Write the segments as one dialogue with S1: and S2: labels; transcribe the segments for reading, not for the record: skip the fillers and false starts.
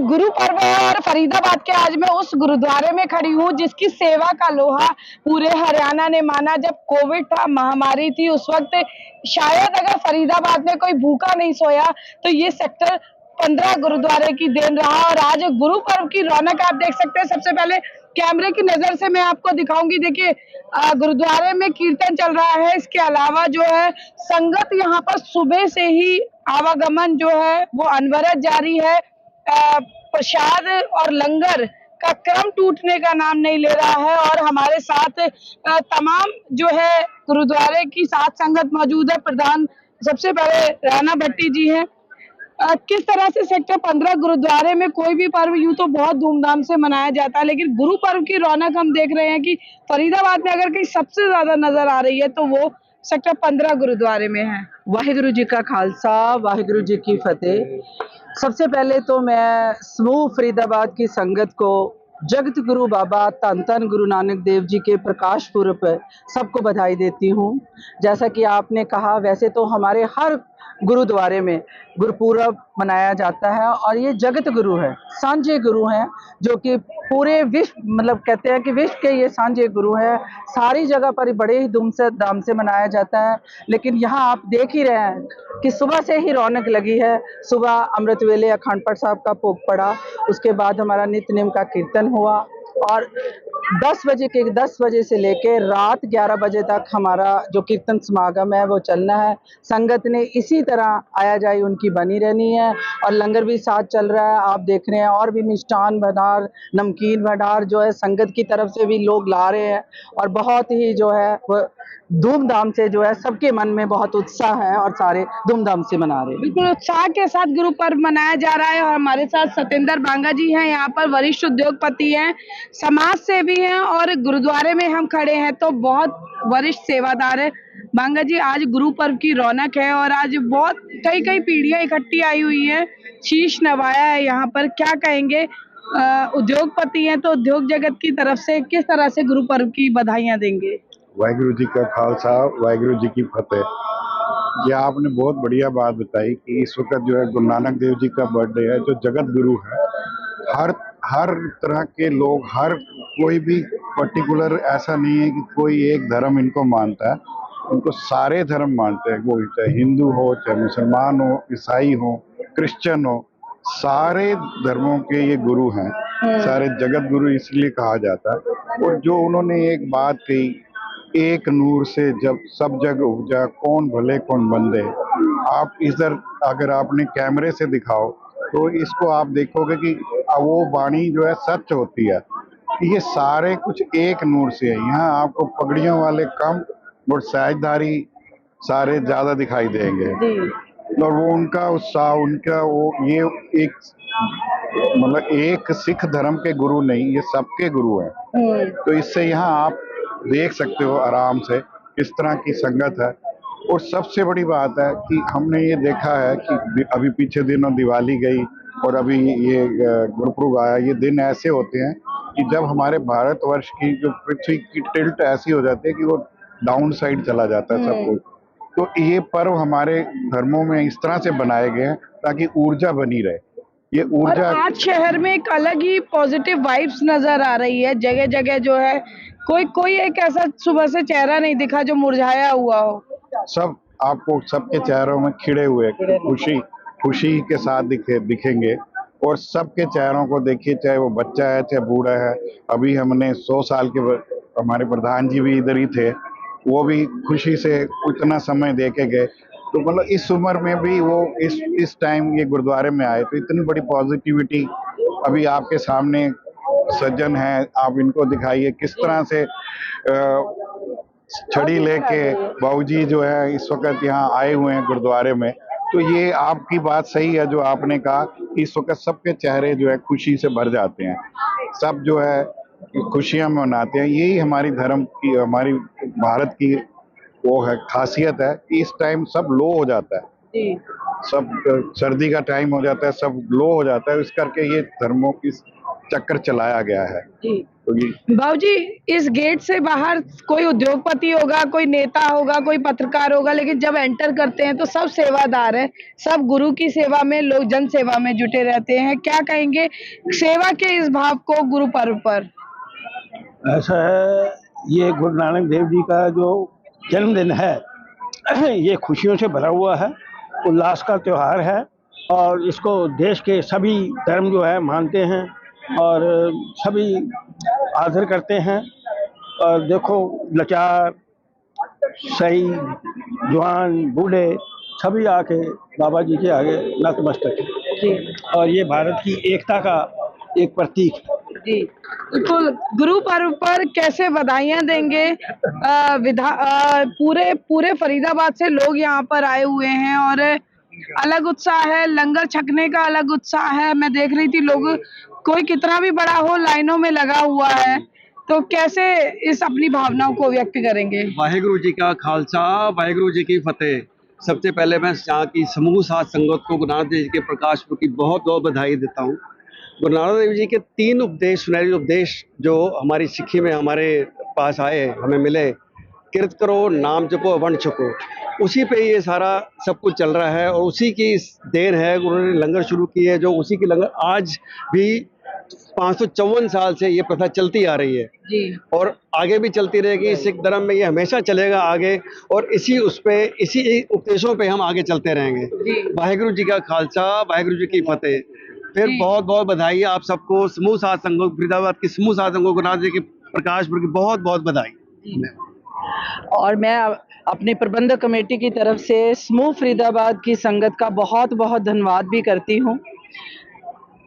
S1: गुरु पर्व है और फरीदाबाद के आज मैं उस गुरुद्वारे में खड़ी हूँ जिसकी सेवा का लोहा पूरे हरियाणा ने माना। जब कोविड था, महामारी थी, उस वक्त शायद अगर फरीदाबाद में कोई भूखा नहीं सोया तो ये सेक्टर 15 गुरुद्वारे की देन रहा। और आज गुरु पर्व की रौनक आप देख सकते हैं। सबसे पहले कैमरे की नजर से मैं आपको दिखाऊंगी। देखिए, गुरुद्वारे में कीर्तन चल रहा है। इसके अलावा जो है संगत यहाँ पर सुबह से ही आवागमन जो है वो अनवरत जारी है। प्रसाद और लंगर का क्रम टूटने का नाम नहीं ले रहा है। और हमारे साथ तमाम जो है गुरुद्वारे की साथ संगत मौजूद है। प्रधान सबसे पहले राणा भट्टी जी हैं। किस तरह से सेक्टर 15 गुरुद्वारे में कोई भी पर्व यूं तो बहुत धूमधाम से मनाया जाता है, लेकिन गुरु पर्व की रौनक हम देख रहे हैं कि फरीदाबाद में अगर कहीं सबसे ज्यादा नजर आ रही है तो वो सेक्टर 15 गुरुद्वारे में है।
S2: वाहिगुरु जी का खालसा, वाहिगुरु जी की फतेह। सबसे पहले तो मैं समूह फरीदाबाद की संगत को जगत गुरु बाबा धन धन गुरु नानक देव जी के प्रकाश पुरब पर सबको बधाई देती हूँ। जैसा कि आपने कहा, वैसे तो हमारे हर गुरुद्वारे में गुरुपूरब मनाया जाता है और ये जगत गुरु है, सांझे गुरु हैं, जो कि पूरे विश्व, मतलब कहते हैं कि विश्व के ये सांझे गुरु हैं। सारी जगह पर बड़े ही धूम से मनाया जाता है। लेकिन यहाँ आप देख ही रहे हैं कि सुबह से ही रौनक लगी है। सुबह अमृत वेले अखंड पाठ साहब का भोग पड़ा, उसके बाद हमारा नित्य नेम का कीर्तन हुआ और 10 बजे से लेकर रात 11 बजे तक हमारा जो कीर्तन समागम है वो चलना है। संगत ने इसी तरह आया जाए उनकी बनी रहनी है और लंगर भी साथ चल रहा है। आप देख रहे हैं और भी मिष्ठान भंडार, नमकीन भंडार जो है संगत की तरफ से भी लोग ला रहे हैं और बहुत ही जो है वो धूमधाम से जो है सबके मन में बहुत उत्साह है और सारे धूमधाम से मना रहे हैं।
S1: बिल्कुल उत्साह के साथ गुरु पर्व मनाया जा रहा है। और हमारे साथ सतेंद्र बांगा जी हैं, यहाँ पर वरिष्ठ उद्योगपति हैं, समाज सेवी हैं और गुरुद्वारे में हम खड़े हैं तो बहुत वरिष्ठ सेवादार है। बांगा जी, आज गुरु पर्व की रौनक है और आज बहुत कई पीढ़ियां इकट्ठी आई हुई हैं, शीश नवाया है यहाँ पर। क्या कहेंगे, उद्योगपति हैं तो उद्योग जगत की तरफ से किस तरह से गुरु पर्व की बधाइयां देंगे?
S3: वाहिगुरु जी का खालसा, वाहिगुरु जी की फतेह। ये आपने बहुत बढ़िया बात बताई कि इस वक्त जो है गुरु नानक देव जी का बर्थडे है, जो जगत गुरु है। हर हर तरह के लोग, हर कोई भी पर्टिकुलर ऐसा नहीं है कि कोई एक धर्म इनको मानता है। इनको सारे धर्म मानते हैं, कोई चाहे हिंदू हो, चाहे मुसलमान हो, ईसाई हो, क्रिश्चियन हो, सारे धर्मों के ये गुरु हैं। सारे जगत गुरु इसलिए कहा जाता है। और जो उन्होंने एक बात कही, एक नूर से जब सब जग उपजा, कौन भले कौन बंदे। आप इधर अगर आपने कैमरे से दिखाओ तो इसको आप देखोगे कि वो वाणी जो है सच होती है। ये सारे कुछ एक नूर से है। यहाँ आपको पगड़ियों वाले कम और साजधारी सारे ज्यादा दिखाई देंगे। और वो उनका उत्साह, उनका वो ये एक मतलब एक सिख धर्म के गुरु नहीं, ये सबके गुरु हैं। तो इससे यहाँ आप देख सकते हो आराम से किस तरह की संगत है। और सबसे बड़ी बात है कि हमने ये देखा है कि अभी पीछे दिनों दिवाली गई और अभी ये गुरुपुरब आया। ये दिन ऐसे होते हैं कि जब हमारे भारतवर्ष की जो पृथ्वी की टिल्ट ऐसी हो जाती है कि वो डाउन साइड चला जाता है सब कुछ। तो ये पर्व हमारे धर्मों में इस तरह से बनाए गए हैं ताकि ऊर्जा बनी रहे। ये ऊर्जा,
S1: आज शहर में एक अलग ही पॉजिटिव वाइब्स नजर आ रही है। जगह जगह जो है कोई एक ऐसा सुबह से चेहरा नहीं दिखा जो मुरझाया हुआ हो।
S3: सब आपको सबके चेहरों में खिड़े हुए खुशी के साथ दिखेंगे। और सबके चेहरों को देखिए, चाहे वो बच्चा है चाहे बूढ़ा है। अभी हमने 100 साल के हमारे प्रधान जी भी इधर ही थे, वो भी खुशी से उतना समय दे के गए। तो मतलब इस उम्र में भी वो इस टाइम ये गुरुद्वारे में आए, तो इतनी बड़ी पॉजिटिविटी। अभी आपके सामने सज्जन हैं, आप इनको दिखाइए किस तरह से छड़ी लेके बाबूजी जो है इस वक्त यहाँ आए हुए हैं गुरुद्वारे में। तो ये आपकी बात सही है जो आपने कहा कि इस वक्त सबके चेहरे जो है खुशी से भर जाते हैं। सब जो है खुशियां मनाते हैं। यही हमारी धर्म की, हमारी भारत की वो है खासियत है कि इस टाइम सब लो हो जाता है। सब सर्दी का टाइम हो जाता है, सब लो हो जाता है। इस करके ये धर्मों की चक्कर चलाया गया है।
S1: जी
S3: तो ये
S1: बाबूजी, इस गेट से बाहर कोई उद्योगपति होगा, कोई नेता होगा, कोई पत्रकार होगा, लेकिन जब एंटर करते हैं तो सब सेवादार हैं, सब गुरु की सेवा में, लोग जन सेवा में जुटे रहते हैं। क्या कहेंगे सेवा के इस भाव को गुरु पर्व पर?
S4: ऐसा है, ये गुरु नानक देव जी का जो जन्मदिन है ये खुशियों से भरा हुआ है, उल्लास का त्यौहार है और इसको देश के सभी धर्म जो है मानते हैं और सभी आदर करते हैं। और देखो, लाचार, सही, जवान, बूढ़े सभी आके बाबा जी के आगे नतमस्तक हैं और ये भारत की एकता का एक प्रतीक है।
S1: जी बिल्कुल। गुरु पर्व पर कैसे बधाइयां देंगे? पूरे पूरे फरीदाबाद से लोग यहाँ पर आए हुए हैं और अलग उत्साह है, लंगर छकने का अलग उत्साह है। मैं देख रही थी लोग, कोई कितना भी बड़ा हो, लाइनों में लगा हुआ है। तो कैसे इस अपनी भावनाओं को व्यक्त करेंगे?
S5: वाहिगुरु जी का खालसा, वाहिगुरु जी की फतेह। सबसे पहले मैं यहाँ की समूह साध संगत को गुरु नानक देव जी के प्रकाश पर्व की बहुत बहुत बधाई देता हूँ। गुरु नानक देव जी के 3 उपदेश, सुनहरे उपदेश जो हमारी सिक्खी में हमारे पास आए, हमें मिले, किरत करो, नाम जपो, वर्ण छको, उसी पे ये सारा सब कुछ चल रहा है और उसी की देन है। उन्होंने लंगर शुरू की है, जो उसी की लंगर आज भी 554 साल से ये प्रथा चलती आ रही है
S1: जी
S5: और आगे भी चलती रहेगी। सिख धर्म में ये हमेशा चलेगा आगे और इसी उपदेशों पे हम आगे चलते रहेंगे। वाहिगुरु जी का खालसा, वाहिगुरु जी की फतेह। फिर बहुत बहुत बधाई आप सबको, समूह साध संघों, फरीदाबाद की समूह साध संघों को नाथ जी के प्रकाश पर्व की बहुत बहुत बधाई।
S2: और मैं अपनी प्रबंधक कमेटी की तरफ से समूह फरीदाबाद की संगत का बहुत बहुत धन्यवाद भी करती हूँ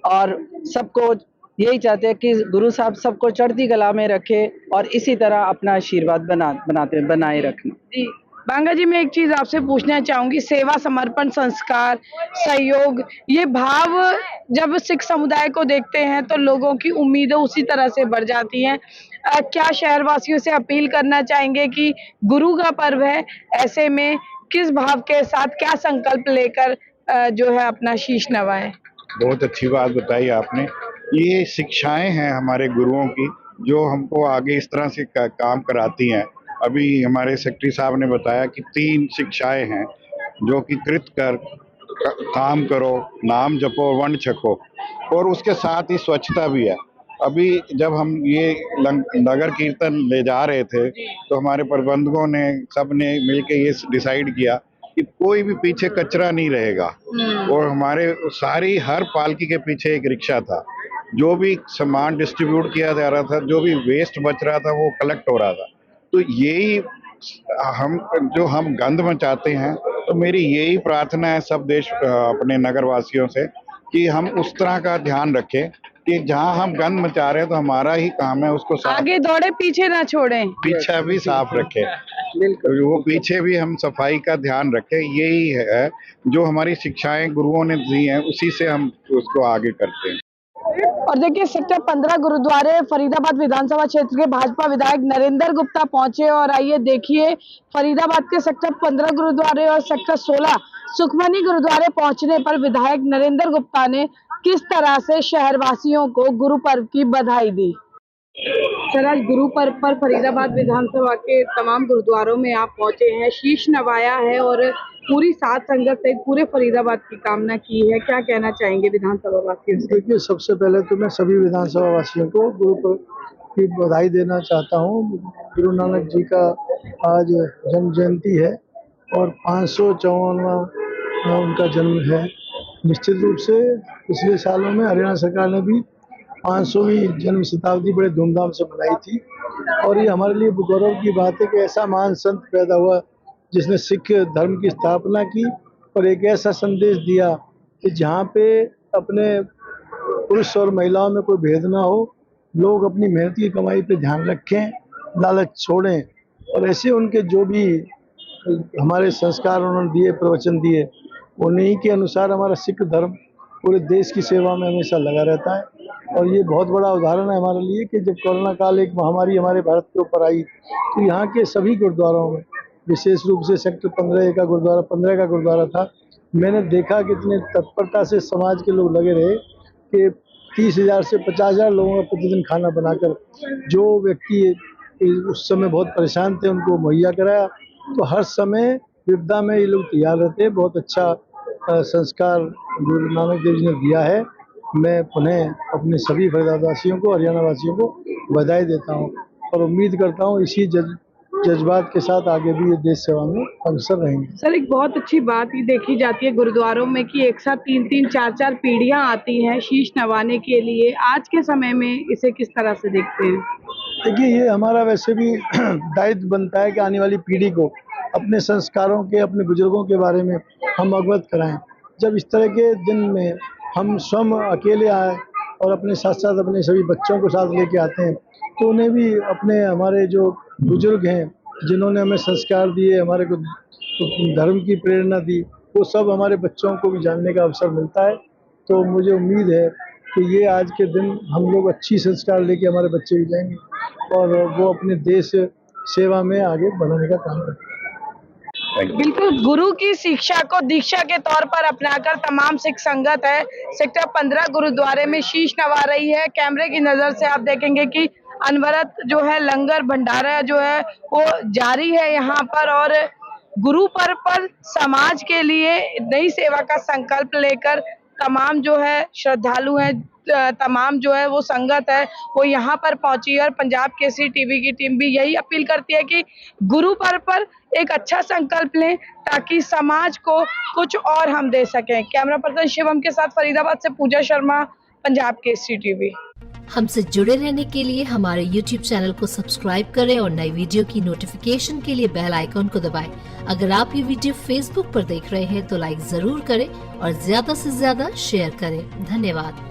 S2: और सबको यही चाहते हैं कि गुरु साहब सबको चढ़ती कला में रखे और इसी तरह अपना आशीर्वाद बनाए रखना।
S1: जी बांगा जी, मैं एक चीज आपसे पूछना चाहूंगी, सेवा, समर्पण, संस्कार, सहयोग, ये भाव जब सिख समुदाय को देखते हैं तो लोगों की उम्मीदें उसी तरह से बढ़ जाती हैं। क्या शहरवासियों से अपील करना चाहेंगे कि गुरु का पर्व है, ऐसे में किस भाव के साथ, क्या संकल्प लेकर जो है अपना शीश नवाएं?
S3: बहुत अच्छी बात बताई आपने। ये शिक्षाएं हैं हमारे गुरुओं की, जो हमको आगे इस तरह से काम कराती हैं। अभी हमारे सेक्रेटरी साहब ने बताया कि 3 शिक्षाएं हैं, जो कि कृत कर, काम करो, नाम जपो, वर्ण छको, और उसके साथ ही स्वच्छता भी है। अभी जब हम ये नगर कीर्तन ले जा रहे थे तो हमारे प्रबंधकों ने, सब ने मिलकर ये डिसाइड किया कि कोई भी पीछे कचरा नहीं रहेगा और हमारे हर पालकी के पीछे एक रिक्शा था। जो भी सामान डिस्ट्रीब्यूट किया जा रहा था, जो भी वेस्ट बच रहा था, वो कलेक्ट हो रहा था। तो यही हम गंद मचाते हैं, तो मेरी यही प्रार्थना है सब देश अपने नगरवासियों से कि हम उस तरह का ध्यान रखें कि जहां हम गंद मचा रहे हैं तो हमारा ही काम है उसको
S1: आगे दौड़े, पीछे ना छोड़ें,
S3: पीछे भी साफ रखें। बिल्कुल, वो पीछे भी हम सफाई का ध्यान रखें। यही है जो हमारी शिक्षाएं गुरुओं ने दी हैं, उसी से हम उसको आगे करते हैं।
S1: और देखिए, सेक्टर 15 गुरुद्वारे फरीदाबाद विधानसभा क्षेत्र के भाजपा विधायक नरेंद्र गुप्ता पहुंचे और आइए देखिए फरीदाबाद के सेक्टर 15 गुरुद्वारे और सेक्टर 16 सुखमनी गुरुद्वारे पहुंचने पर विधायक नरेंद्र गुप्ता ने किस तरह से शहरवासियों को गुरु पर्व की बधाई दी। सर, आज गुरु पर्व पर फरीदाबाद विधानसभा के तमाम गुरुद्वारों में आप पहुंचे हैं, शीश नवाया है और पूरी साध संगत से पूरे फरीदाबाद की कामना की है। क्या कहना चाहेंगे विधानसभा वासियों से?
S6: देखिए, सबसे पहले तो मैं सभी विधानसभा वासियों को गुरु पर्व की बधाई देना चाहता हूँ। गुरु नानक जी का आज जन्म जयंती है और 554वां उनका जन्म है। निश्चित रूप से पिछले सालों में हरियाणा सरकार ने भी 500वीं जन्म शताब्दी बड़े धूमधाम से मनाई थी और ये हमारे लिए गौरव की बात है कि ऐसा महान संत पैदा हुआ जिसने सिख धर्म की स्थापना की और एक ऐसा संदेश दिया कि जहाँ पे अपने पुरुष और महिलाओं में कोई भेद ना हो, लोग अपनी मेहनत की कमाई पे ध्यान रखें, लालच छोड़ें और ऐसे उनके जो भी हमारे संस्कार उन्होंने दिए, प्रवचन दिए, उन्हीं के अनुसार हमारा सिख धर्म पूरे देश की सेवा में हमेशा लगा रहता है। और ये बहुत बड़ा उदाहरण है हमारे लिए कि जब कोरोना काल एक महामारी हमारे भारत के ऊपर आई तो यहाँ के सभी गुरुद्वारों में, विशेष रूप से सेक्टर 15 का गुरुद्वारा था, मैंने देखा कि इतने तत्परता से समाज के लोग लगे रहे कि 30,000 से 50,000 लोगों का प्रतिदिन खाना बनाकर जो व्यक्ति उस समय बहुत परेशान थे उनको मुहैया कराया। तो हर समय विपदा में ये लोग तैयार रहते हैं। बहुत अच्छा संस्कार गुरु नानक देव जी ने दिया है। मैं पुनः अपने सभी फरीदाबाद वासियों को, हरियाणा वासियों को बधाई देता हूँ और उम्मीद करता हूँ इसी जज्बात के साथ आगे भी ये देश सेवा में अग्रसर रहेंगे।
S1: सर, एक बहुत अच्छी बात ये देखी जाती है गुरुद्वारों में कि एक साथ 3-3, 4-4 पीढ़ियां आती हैं शीश नवाने के लिए। आज के समय में इसे किस तरह से देखते हैं?
S6: देखिए, ये हमारा वैसे भी दायित्व बनता है कि आने वाली पीढ़ी को अपने संस्कारों के, अपने बुजुर्गों के बारे में हम अवगत कराएं। जब इस तरह के दिन में हम स्वयं अकेले आए और अपने साथ साथ अपने सभी बच्चों को साथ लेके आते हैं तो उन्हें भी अपने, हमारे जो बुजुर्ग हैं जिन्होंने हमें संस्कार दिए, हमारे को धर्म की प्रेरणा दी, वो सब हमारे बच्चों को भी जानने का अवसर मिलता है। तो मुझे उम्मीद है कि ये आज के दिन हम लोग अच्छी संस्कार लेके हमारे बच्चे भी जाएंगे और वो अपने देश सेवा में आगे बढ़ाने का काम करेंगे।
S1: बिल्कुल, गुरु की शिक्षा को दीक्षा के तौर पर अपनाकर तमाम सिख संगत है सेक्टर 15 गुरुद्वारे में शीश नवा रही है। कैमरे की नजर से आप देखेंगे कि अनवरत जो है लंगर भंडारा जो है वो जारी है यहाँ पर और गुरु पर्व पर समाज के लिए नई सेवा का संकल्प लेकर तमाम जो है श्रद्धालु हैं, तमाम जो है वो संगत है वो यहाँ पर पहुंची है और पंजाब केसरी टीवी की टीम भी यही अपील करती है कि गुरु पर्व पर एक अच्छा संकल्प लें ताकि समाज को कुछ और हम दे सकें। कैमरा पर्सन शिवम के साथ फरीदाबाद से पूजा शर्मा, पंजाब केसरी टीवी।
S7: हमसे जुड़े रहने के लिए हमारे YouTube चैनल को सब्सक्राइब करें और नई वीडियो की नोटिफिकेशन के लिए बेल आइकॉन को दबाएं। अगर आप ये वीडियो Facebook पर देख रहे हैं तो लाइक जरूर करें और ज्यादा से ज्यादा शेयर करें। धन्यवाद।